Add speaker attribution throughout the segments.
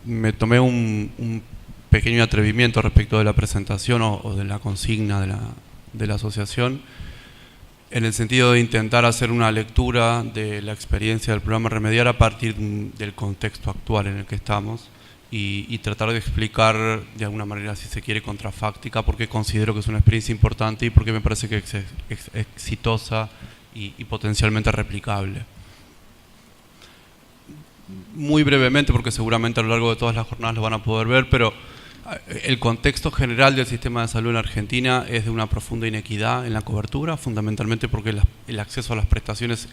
Speaker 1: Me tomé un pequeño atrevimiento respecto de la presentación o de la consigna de la asociación, en el sentido de intentar hacer una lectura de la experiencia del programa Remediar a partir del contexto actual en el que estamos y tratar de explicar de alguna manera, si se quiere, contrafáctica, porque considero que es una experiencia importante y porque me parece que es exitosa y potencialmente replicable. Muy brevemente, porque seguramente a lo largo de todas las jornadas lo van a poder ver, pero el contexto general del sistema de salud en Argentina es de una profunda inequidad en la cobertura, fundamentalmente porque el acceso a las prestaciones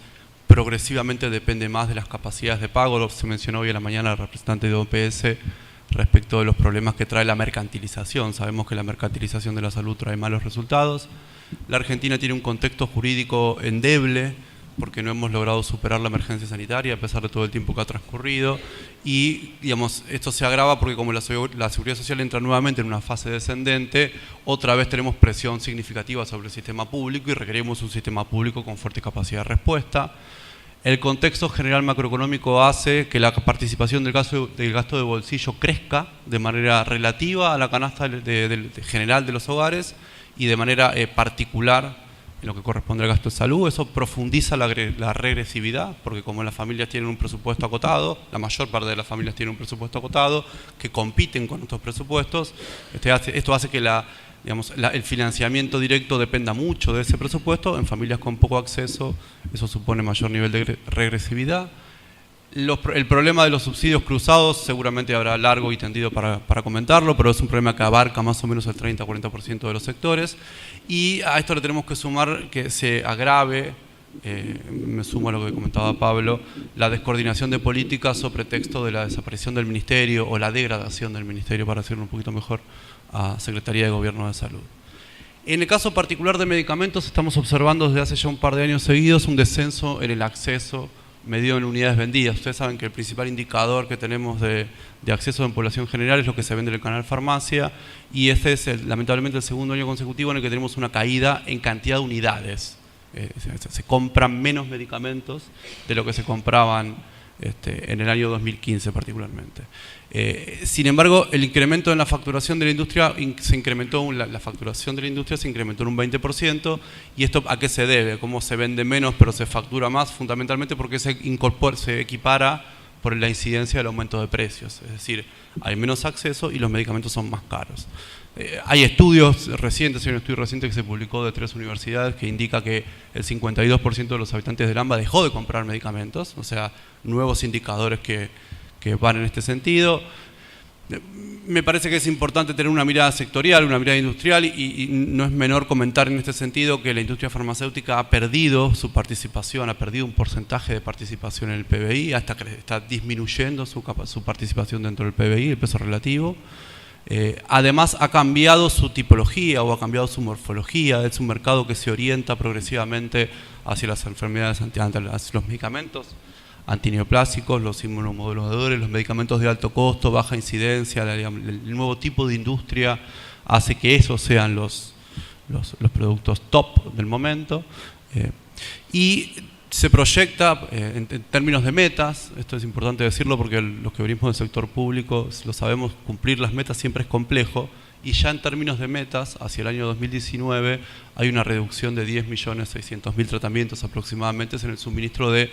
Speaker 1: progresivamente depende más de las capacidades de pago. Se mencionó hoy en la mañana el representante de OPS respecto de los problemas que trae la mercantilización. Sabemos que la mercantilización de la salud trae malos resultados. La Argentina tiene un contexto jurídico endeble, porque no hemos logrado superar la emergencia sanitaria a pesar de todo el tiempo que ha transcurrido y, digamos, esto se agrava porque como la seguridad social entra nuevamente en una fase descendente, otra vez tenemos presión significativa sobre el sistema público y requerimos un sistema público con fuerte capacidad de respuesta. El contexto general macroeconómico hace que la participación del gasto de bolsillo crezca de manera relativa a la canasta general de los hogares y de manera particular en lo que corresponde al gasto de salud. Eso profundiza la regresividad, porque como las familias tienen un presupuesto acotado, la mayor parte de las familias tienen un presupuesto acotado, que compiten con estos presupuestos, esto hace que el financiamiento directo dependa mucho de ese presupuesto. En familias con poco acceso, eso supone mayor nivel de regresividad. El problema de los subsidios cruzados seguramente habrá largo y tendido para comentarlo, pero es un problema que abarca más o menos el 30-40% de los sectores. Y a esto le tenemos que sumar que se agrave, me sumo a lo que comentaba Pablo, la descoordinación de políticas sobre texto de la desaparición del Ministerio o la degradación del Ministerio, para decirlo un poquito mejor, a Secretaría de Gobierno de Salud. En el caso particular de medicamentos, estamos observando desde hace ya un par de años seguidos un descenso en el acceso medido en unidades vendidas. Ustedes saben que el principal indicador que tenemos de acceso en población general es lo que se vende en el canal farmacia, y este es lamentablemente el segundo año consecutivo en el que tenemos una caída en cantidad de unidades. Se compran menos medicamentos de lo que se compraban en el año 2015 particularmente. Sin embargo, el incremento en la facturación de la industria se incrementó, la facturación de la industria se incrementó en un 20%, y esto ¿a qué se debe? ¿Cómo se vende menos pero se factura más? Fundamentalmente porque se equipara por la incidencia del aumento de precios, es decir, hay menos acceso y los medicamentos son más caros. Hay estudios recientes, hay un estudio reciente que se publicó de 3 universidades que indica que el 52% de los habitantes del AMBA dejó de comprar medicamentos, o sea, nuevos indicadores que van en este sentido. Me parece que es importante tener una mirada sectorial, una mirada industrial, y no es menor comentar en este sentido que la industria farmacéutica ha perdido su participación, ha perdido un porcentaje de participación en el PBI, está disminuyendo su participación dentro del PBI, el peso relativo. Además ha cambiado su tipología o ha cambiado su morfología. Es un mercado que se orienta progresivamente hacia las enfermedades, hacia los medicamentos antineoplásicos, los inmunomoduladores, los medicamentos de alto costo, baja incidencia. El nuevo tipo de industria hace que esos sean los productos top del momento. Y se proyecta en términos de metas, esto es importante decirlo porque los que venimos del sector público lo sabemos, cumplir las metas siempre es complejo, y ya en términos de metas, hacia el año 2019 hay una reducción de 10.600.000 tratamientos aproximadamente en el suministro de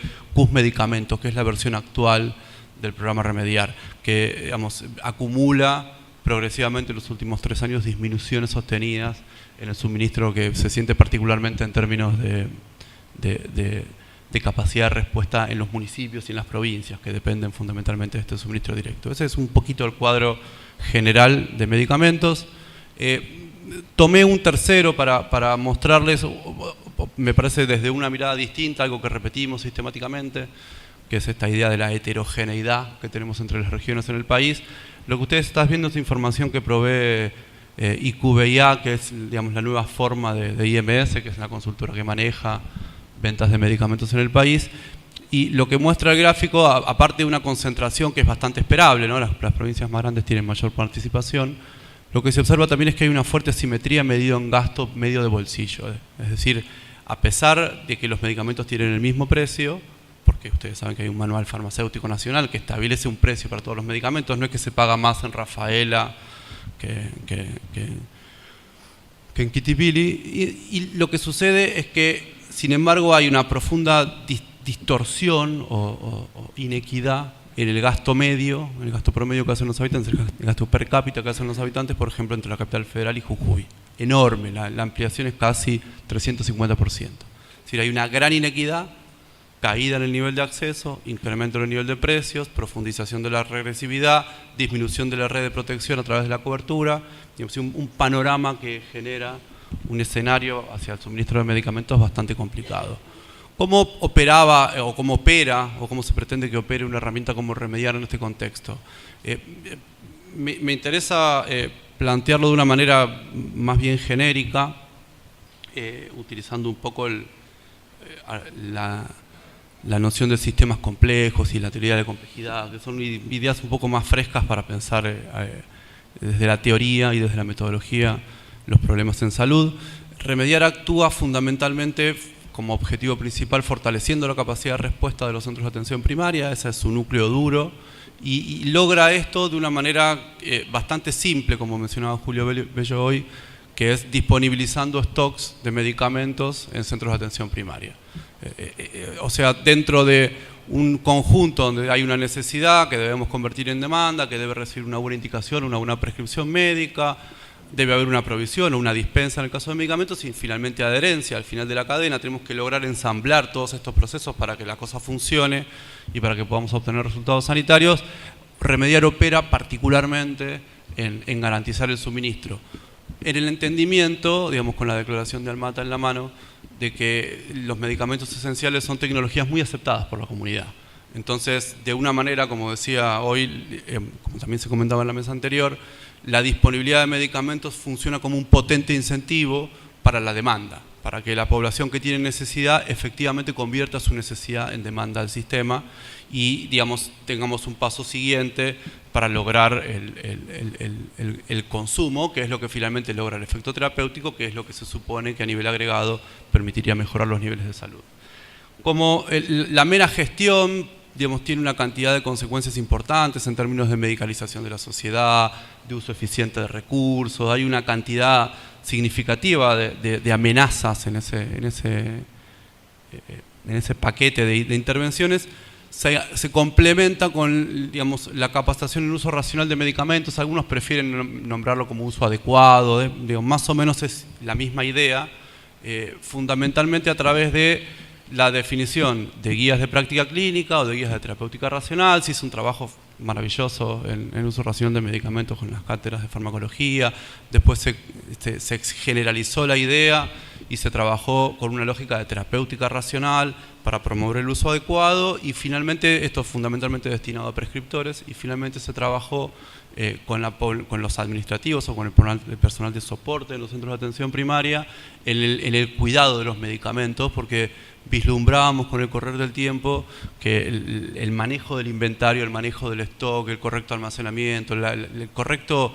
Speaker 1: medicamentos, que es la versión actual del programa Remediar, que digamos, acumula progresivamente en los últimos 3 años disminuciones sostenidas en el suministro, que se siente particularmente en términos de capacidad de respuesta en los municipios y en las provincias, que dependen fundamentalmente de este suministro directo. Ese es un poquito el cuadro general de medicamentos. Tomé un tercero para mostrarles, me parece desde una mirada distinta, algo que repetimos sistemáticamente, que es esta idea de la heterogeneidad que tenemos entre las regiones en el país. Lo que ustedes están viendo es información que provee IQVIA, que es, digamos, la nueva forma de IMS, que es la consultora que maneja ventas de medicamentos en el país. Y lo que muestra el gráfico, aparte de una concentración que es bastante esperable, ¿no? Las provincias más grandes tienen mayor participación, lo que se observa también es que hay una fuerte asimetría medido en gasto medio de bolsillo. Es decir, a pesar de que los medicamentos tienen el mismo precio, porque ustedes saben que hay un manual farmacéutico nacional que establece un precio para todos los medicamentos, no es que se paga más en Rafaela que en Quitipili, y lo que sucede es que, sin embargo, hay una profunda distorsión o inequidad en el gasto medio, en el gasto promedio que hacen los habitantes, el gasto per cápita que hacen los habitantes, por ejemplo, entre la capital federal y Jujuy. Enorme, la ampliación es casi 350%. Es decir, hay una gran inequidad, caída en el nivel de acceso, incremento en el nivel de precios, profundización de la regresividad, disminución de la red de protección a través de la cobertura, digamos, un panorama que genera un escenario hacia el suministro de medicamentos bastante complicado. ¿Cómo operaba o cómo opera o cómo se pretende que opere una herramienta como Remediar en este contexto? Me interesa plantearlo de una manera más bien genérica, utilizando un poco la noción de sistemas complejos y la teoría de la complejidad, que son ideas un poco más frescas para pensar desde la teoría y desde la metodología los problemas en salud. Remediar actúa fundamentalmente como objetivo principal fortaleciendo la capacidad de respuesta de los centros de atención primaria, ese es su núcleo duro, y logra esto de una manera bastante simple, como mencionaba Julio Bello hoy, que es disponibilizando stocks de medicamentos en centros de atención primaria. O sea, dentro de un conjunto donde hay una necesidad que debemos convertir en demanda, que debe recibir una buena indicación, una buena prescripción médica, debe haber una provisión o una dispensa en el caso de medicamentos y finalmente adherencia. Al final de la cadena tenemos que lograr ensamblar todos estos procesos para que la cosa funcione y para que podamos obtener resultados sanitarios. Remediar opera particularmente en garantizar el suministro. En el entendimiento, digamos, con la declaración de Almata en la mano, de que los medicamentos esenciales son tecnologías muy aceptadas por la comunidad. Entonces, de una manera, como decía hoy, como también se comentaba en la mesa anterior, la disponibilidad de medicamentos funciona como un potente incentivo para la demanda, para que la población que tiene necesidad efectivamente convierta su necesidad en demanda al sistema y, digamos, tengamos un paso siguiente para lograr el consumo, que es lo que finalmente logra el efecto terapéutico, que es lo que se supone que a nivel agregado permitiría mejorar los niveles de salud. Como la mera gestión, digamos, tiene una cantidad de consecuencias importantes en términos de medicalización de la sociedad, de uso eficiente de recursos, hay una cantidad significativa de amenazas en ese paquete de intervenciones. Se complementa con, digamos, la capacitación en el uso racional de medicamentos. Algunos prefieren nombrarlo como uso adecuado, digamos, más o menos es la misma idea, fundamentalmente a través de la definición de guías de práctica clínica o de guías de terapéutica racional. Se hizo un trabajo maravilloso en uso racional de medicamentos con las cátedras de farmacología. Después se generalizó la idea y se trabajó con una lógica de terapéutica racional para promover el uso adecuado, y finalmente esto es fundamentalmente destinado a prescriptores, y finalmente se trabajó con los administrativos o con el personal de soporte de los centros de atención primaria en el cuidado de los medicamentos, porque vislumbrábamos con el correr del tiempo que el manejo del inventario, el manejo del stock, el correcto almacenamiento, el correcto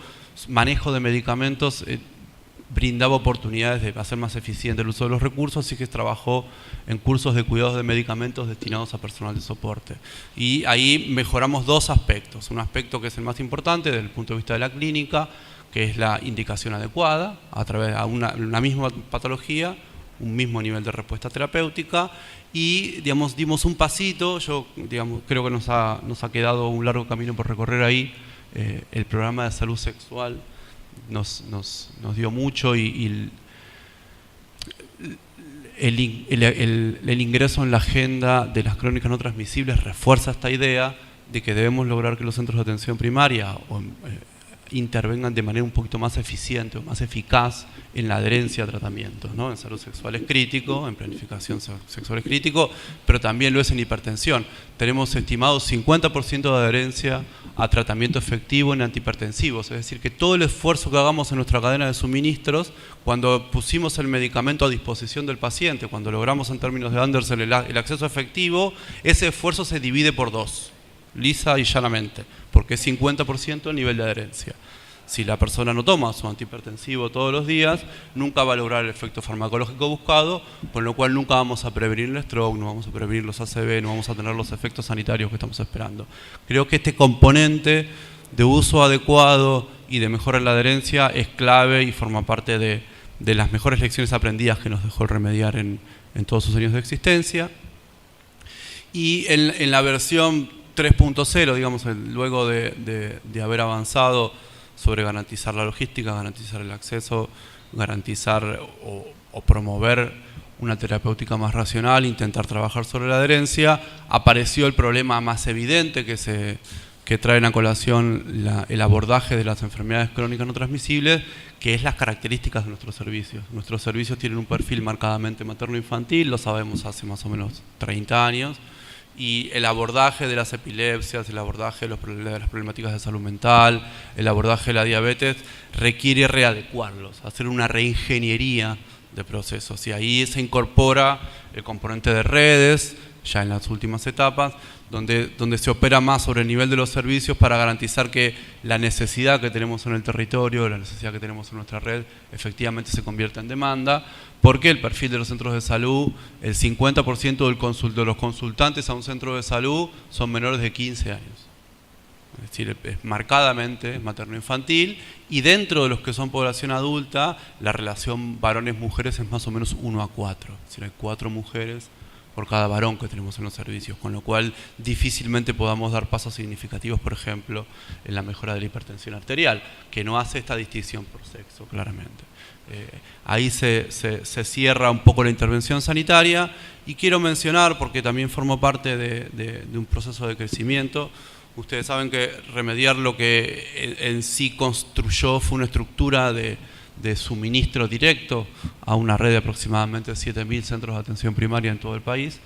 Speaker 1: manejo de medicamentos brindaba oportunidades de hacer más eficiente el uso de los recursos, así que se trabajó en cursos de cuidados de medicamentos destinados a personal de soporte. Y ahí mejoramos dos aspectos. Un aspecto que es el más importante desde el punto de vista de la clínica, que es la indicación adecuada a través de una misma patología, un mismo nivel de respuesta terapéutica, y, digamos, dimos un pasito. Yo, digamos, creo que nos ha quedado un largo camino por recorrer ahí. El programa de salud sexual nos dio mucho, y el ingreso en la agenda de las crónicas no transmisibles refuerza esta idea de que debemos lograr que los centros de atención primaria intervengan de manera un poquito más eficiente o más eficaz en la adherencia a tratamientos, ¿no? En salud sexual es crítico, en planificación sexual es crítico, pero también lo es en hipertensión. Tenemos estimado 50% de adherencia a tratamiento efectivo en antihipertensivos, es decir, que todo el esfuerzo que hagamos en nuestra cadena de suministros, cuando pusimos el medicamento a disposición del paciente, cuando logramos en términos de Andersen el acceso efectivo, ese esfuerzo se divide por 2, lisa y llanamente, porque es 50% el nivel de adherencia. Si la persona no toma su antihipertensivo todos los días, nunca va a lograr el efecto farmacológico buscado, con lo cual nunca vamos a prevenir el stroke, no vamos a prevenir los ACV, no vamos a tener los efectos sanitarios que estamos esperando. Creo que este componente de uso adecuado y de mejora en la adherencia es clave y forma parte de las mejores lecciones aprendidas que nos dejó el Remediar en todos sus años de existencia. Y en la versión 3.0, digamos, luego de haber avanzado sobre garantizar la logística, garantizar el acceso, garantizar o promover una terapéutica más racional, intentar trabajar sobre la adherencia, apareció el problema más evidente que traen a colación el abordaje de las enfermedades crónicas no transmisibles, que es las características de nuestros servicios. Nuestros servicios tienen un perfil marcadamente materno-infantil, lo sabemos hace más o menos 30 años, y el abordaje de las epilepsias, el abordaje de las problemáticas de salud mental, el abordaje de la diabetes, requiere readecuarlos, hacer una reingeniería de procesos. Y ahí se incorpora el componente de redes, ya en las últimas etapas, donde se opera más sobre el nivel de los servicios para garantizar que la necesidad que tenemos en el territorio, la necesidad que tenemos en nuestra red, efectivamente se convierta en demanda, porque el perfil de los centros de salud, el 50% de los consultantes a un centro de salud son menores de 15 años. Es decir, es marcadamente materno-infantil, y dentro de los que son población adulta, la relación varones-mujeres es más o menos 1:4. Es decir, hay 4 mujeres por cada varón que tenemos en los servicios, con lo cual difícilmente podamos dar pasos significativos, por ejemplo, en la mejora de la hipertensión arterial, que no hace esta distinción por sexo, claramente. Ahí se cierra un poco la intervención sanitaria, y quiero mencionar, porque también formo parte de un proceso de crecimiento. Ustedes saben que Remediar lo que en sí construyó fue una estructura de suministro directo a una red de aproximadamente 7.000 centros de atención primaria en todo el país,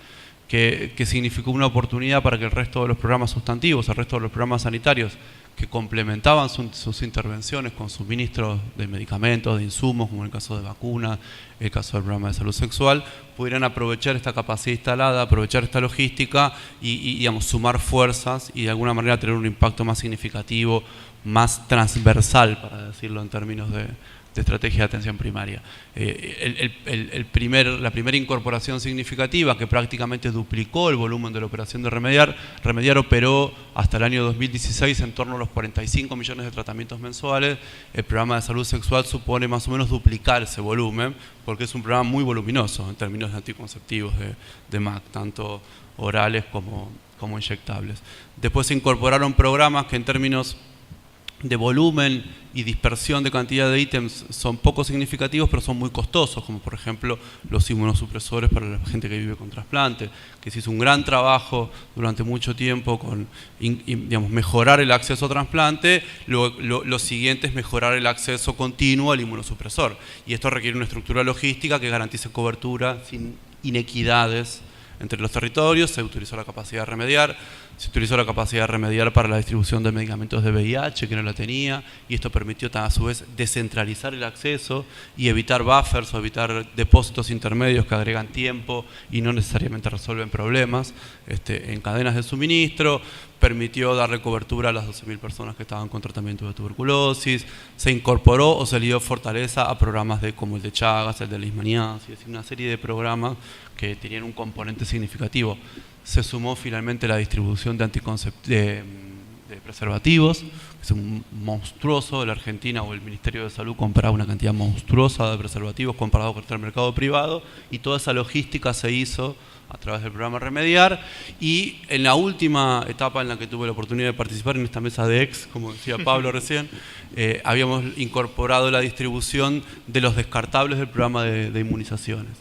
Speaker 1: que significó una oportunidad para que el resto de los programas sustantivos, el resto de los programas sanitarios que complementaban sus intervenciones con suministros de medicamentos, de insumos, como en el caso de vacunas, el caso del programa de salud sexual, pudieran aprovechar esta capacidad instalada, aprovechar esta logística y digamos, sumar fuerzas y de alguna manera tener un impacto más significativo, más transversal, para decirlo en términos de estrategia de atención primaria. La primera incorporación significativa, que prácticamente duplicó el volumen de la operación de Remediar. Remediar operó hasta el año 2016 en torno a los 45 millones de tratamientos mensuales. El programa de salud sexual supone más o menos duplicar ese volumen, porque es un programa muy voluminoso en términos de anticonceptivos de MAC, tanto orales como inyectables. Después se incorporaron programas que en términos de volumen y dispersión de cantidad de ítems son poco significativos, pero son muy costosos, como por ejemplo los inmunosupresores para la gente que vive con trasplante, que se hizo un gran trabajo durante mucho tiempo con digamos, mejorar el acceso a trasplante. Lo siguiente es mejorar el acceso continuo al inmunosupresor, y esto requiere una estructura logística que garantice cobertura sin inequidades entre los territorios. Se utilizó la capacidad de Remediar, se utilizó la capacidad de Remediar para la distribución de medicamentos de VIH, que no la tenía, y esto permitió a su vez descentralizar el acceso y evitar buffers o evitar depósitos intermedios que agregan tiempo y no necesariamente resuelven problemas en cadenas de suministro. Permitió darle cobertura a las 12.000 personas que estaban con tratamiento de tuberculosis. Se incorporó o se le dio fortaleza a programas como el de Chagas, el de leishmaniasis, una serie de programas que tenían un componente significativo. Se sumó finalmente la distribución de preservativos, que es un monstruoso. La Argentina o el Ministerio de Salud compraba una cantidad monstruosa de preservativos comparado con el mercado privado, y toda esa logística se hizo a través del programa Remediar. Y en la última etapa en la que tuve la oportunidad de participar en esta mesa de ex, como decía Pablo recién, habíamos incorporado la distribución de los descartables del programa de inmunizaciones.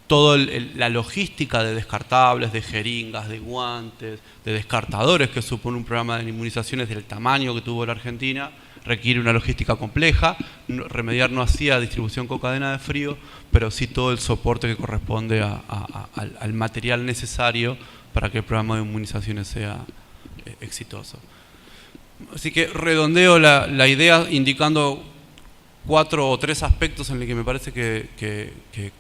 Speaker 1: Toda la logística de descartables, de jeringas, de guantes, de descartadores que supone un programa de inmunizaciones del tamaño que tuvo la Argentina, requiere una logística compleja. Remediar no hacía distribución con cadena de frío, pero sí todo el soporte que corresponde al material necesario para que el programa de inmunizaciones sea exitoso. Así que redondeo la idea indicando 4 o 3 aspectos en los que me parece que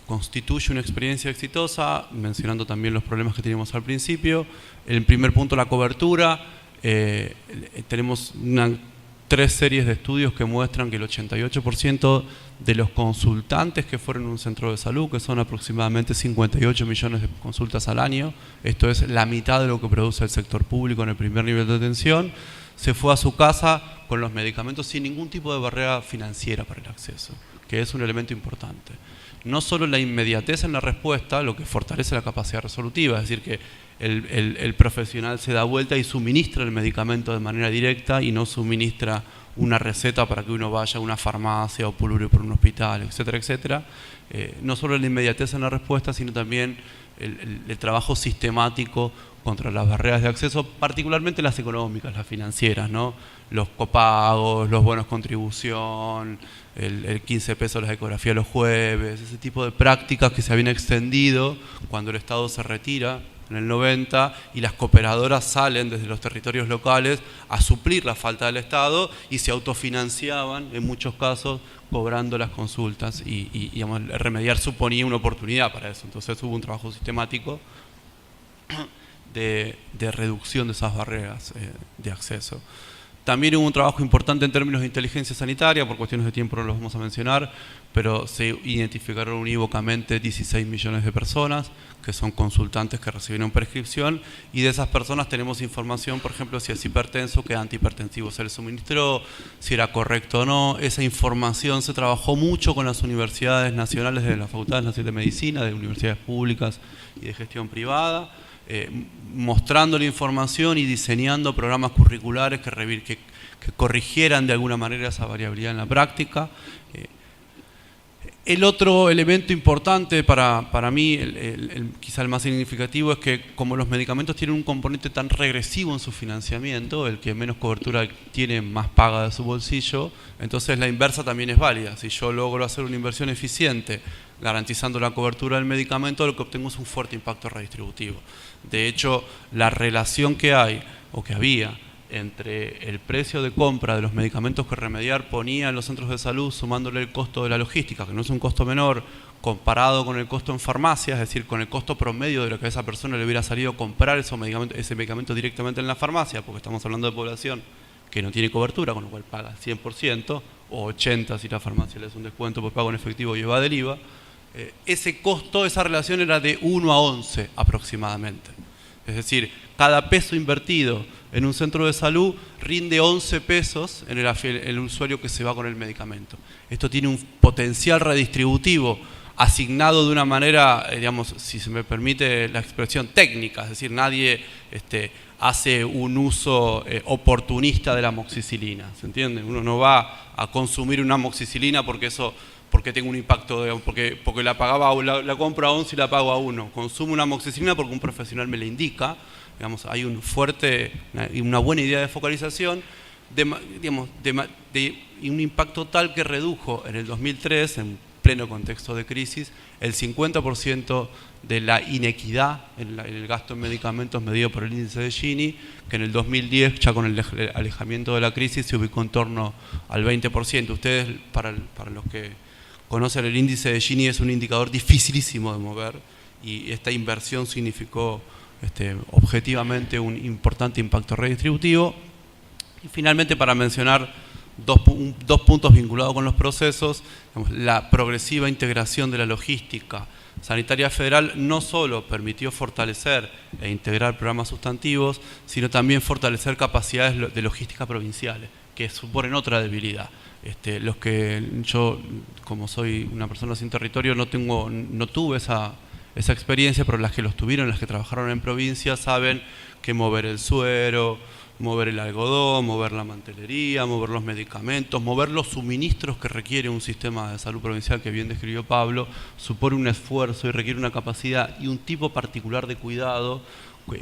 Speaker 1: constituye una experiencia exitosa, mencionando también los problemas que teníamos al principio. El primer punto, la cobertura. Tenemos 3 series de estudios que muestran que el 88% de los consultantes que fueron a un centro de salud, que son aproximadamente 58 millones de consultas al año, esto es la mitad de lo que produce el sector público en el primer nivel de atención, se fue a su casa con los medicamentos sin ningún tipo de barrera financiera para el acceso, que es un elemento importante. No solo la inmediatez en la respuesta, lo que fortalece la capacidad resolutiva, es decir, que el profesional se da vuelta y suministra el medicamento de manera directa y no suministra una receta para que uno vaya a una farmacia o pulule por un hospital, etcétera, etcétera. No solo la inmediatez en la respuesta, sino también el trabajo sistemático contra las barreras de acceso, particularmente las económicas, las financieras, ¿no? Los copagos, los bonos contribución, el 15 pesos la ecografía los jueves, ese tipo de prácticas que se habían extendido cuando el Estado se retira en el 90 y las cooperadoras salen desde los territorios locales a suplir la falta del Estado y se autofinanciaban en muchos casos cobrando las consultas y digamos, remediar suponía una oportunidad para eso. Entonces hubo un trabajo sistemático de reducción de esas barreras de acceso. También hubo un trabajo importante en términos de inteligencia sanitaria, por cuestiones de tiempo no los vamos a mencionar, pero se identificaron unívocamente 16 millones de personas que son consultantes que recibieron prescripción y de esas personas tenemos información, por ejemplo, si es hipertenso, qué antihipertensivo se le suministró, si era correcto o no. Esa información se trabajó mucho con las universidades nacionales, de las facultades nacionales de medicina, de universidades públicas y de gestión privada, mostrando la información y diseñando programas curriculares que corrigieran de alguna manera esa variabilidad en la práctica. El otro elemento importante para mí, quizá el más significativo, es que como los medicamentos tienen un componente tan regresivo en su financiamiento, el que menos cobertura tiene más paga de su bolsillo, entonces la inversa también es válida. Si yo logro hacer una inversión eficiente garantizando la cobertura del medicamento, lo que obtengo es un fuerte impacto redistributivo. De hecho, la relación que hay, o que había, entre el precio de compra de los medicamentos que Remediar ponía en los centros de salud, sumándole el costo de la logística, que no es un costo menor, comparado con el costo en farmacia, es decir, con el costo promedio de lo que a esa persona le hubiera salido comprar ese medicamento directamente en la farmacia, porque estamos hablando de población que no tiene cobertura, con lo cual paga 100%, o 80% si la farmacia le hace un descuento por pago en efectivo y evade el IVA. Ese costo, esa relación era de 1 a 11 aproximadamente. Es decir, cada peso invertido en un centro de salud rinde 11 pesos en el usuario que se va con el medicamento. Esto tiene un potencial redistributivo asignado de una manera, digamos, si se me permite la expresión técnica, es decir, nadie hace un uso oportunista de la amoxicilina, ¿se entiende? Uno no va a consumir una amoxicilina porque tengo un impacto, digamos, porque la compro a 11 y la pago a 1. Consumo una amoxicilina porque un profesional me la indica. Digamos, hay una buena idea de focalización y un impacto tal que redujo en el 2003, en pleno contexto de crisis, el 50% de la inequidad en el gasto en medicamentos medido por el índice de Gini, que en el 2010, ya con el alejamiento de la crisis, se ubicó en torno al 20%. Ustedes, para los que conocen el índice de Gini, es un indicador dificilísimo de mover y esta inversión significó objetivamente un importante impacto redistributivo. Y finalmente, para mencionar dos puntos vinculados con los procesos, digamos, la progresiva integración de la logística sanitaria federal no solo permitió fortalecer e integrar programas sustantivos, sino también fortalecer capacidades de logística provinciales, que suponen otra debilidad. Yo, como soy una persona sin territorio, no tuve esa experiencia, pero las que los tuvieron, las que trabajaron en provincia, saben que mover el suero, mover el algodón, mover la mantelería, mover los medicamentos, mover los suministros que requiere un sistema de salud provincial, que bien describió Pablo, supone un esfuerzo y requiere una capacidad y un tipo particular de cuidado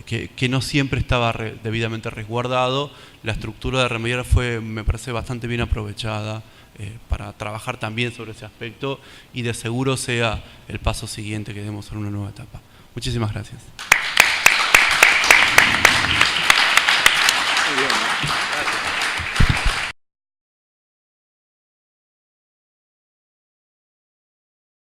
Speaker 1: que no siempre estaba debidamente resguardado. La estructura de remediar fue, me parece, bastante bien aprovechada para trabajar también sobre ese aspecto y de seguro sea el paso siguiente que demos en una nueva etapa. Muchísimas gracias.